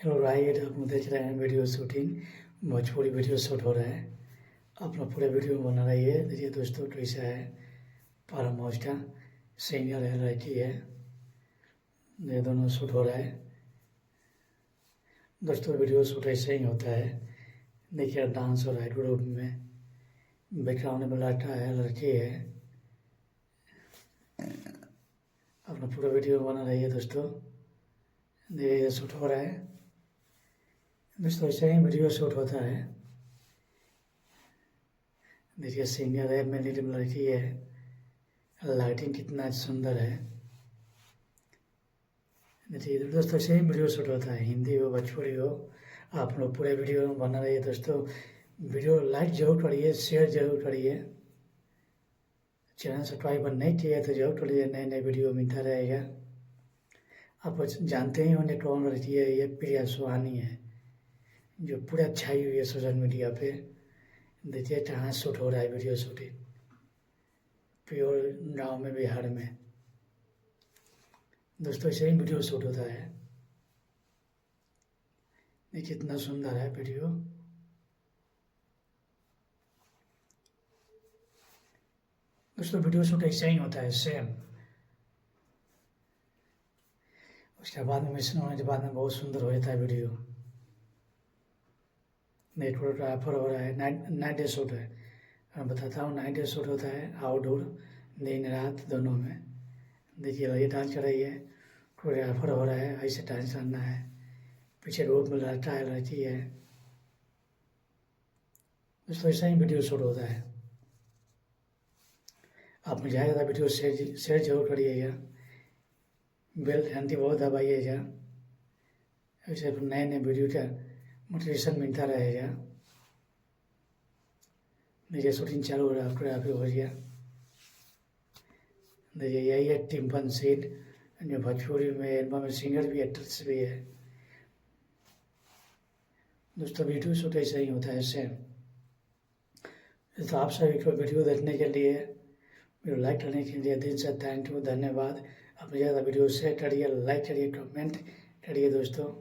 Hello right, आप लोग देख रहे हैं video shooting. Bhojpuri video shoot हो रहा है। आप लोग पूरे वीडियो में बना रही है। देखिए दोस्तों, कैसा है परम हॉस्टा, सीनियर है, लड़की है, ये दोनों शूट हो रहा है। दोस्तों वीडियो शूट ऐसे ही होता है। देखिए डांस हो रहा है ग्रुप में, बैकग्राउंड में लड़का है, लड़की है। आप लोग पूरा वीडियो बना रही है दोस्तों। देखिए शूट हो रहा है दोस्तों, ऐसे ही वीडियो शूट होता है। देखिए सीनियर है, मेरी लड़की है, लाइटिंग कितना सुंदर है। देखिए दोस्तों, ऐसे ही वीडियो शूट होता है, हिंदी हो भोजपुरी हो। आप लोग पूरे वीडियो बना रही है दोस्तों। वीडियो लाइक जरूर करिए, शेयर जरूर करिए। चैनल सब्सक्राइब नहीं किया तो जरूर करिए, नए नए वीडियो मिलता रहेगा। आप जानते ही होंगे कौन लड़की है, ये प्रिया सुहानी है, जो पूरा छाई हुई है सोशल मीडिया पे। देखिए कहाँ शूट हो रहा है वीडियो शूटिंग, प्योर गाँव में, बिहार में। दोस्तों ऐसे ही वीडियो शूट होता है। ये कितना सुंदर है वीडियो। दोस्तों वीडियो शूट ऐसे ही होता है सेम। उसके बाद में मिशन होने के बाद में बहुत सुंदर हो जाता है वीडियो। नेट फोटोग्राफर हो रहा है, नाइट डे शूट है। मैं बताता हूँ, नाइट डे शूट होता है आउटडोर, दिन रात दोनों में। देखिए ये डांस कर रही है, कोरियोग्राफर हो रहा है, ऐसे डांस करना है। पीछे रोड में लड़का है, लड़की है। दोस्तों ऐसा ही वीडियो शूट होता है। आप मुझे ज़्यादा वीडियो शेयर जरूर करिएगा, बेल घंटी बहुत दबाइएगा। ऐसे नए नए वीडियो का मोटिवेशन मिलता रहेगा। देखिए शूटिंग चालू हो रहा है, कोरियोग्राफी हो गया। देखिए यही है टिम्पन सीट, जो भोजपुरी में एल्बम में सिंगर भी, एक्ट्रेस भी है। दोस्तों वीडियो शूट ऐसा ही होता है सेम। तो आप सभी को वीडियो देखने के लिए, वीडियो लाइक करने के लिए दिल से थैंक यू, धन्यवाद। आप ज़्यादा वीडियो शेयर करिए, लाइक करिए, कमेंट करिए दोस्तों।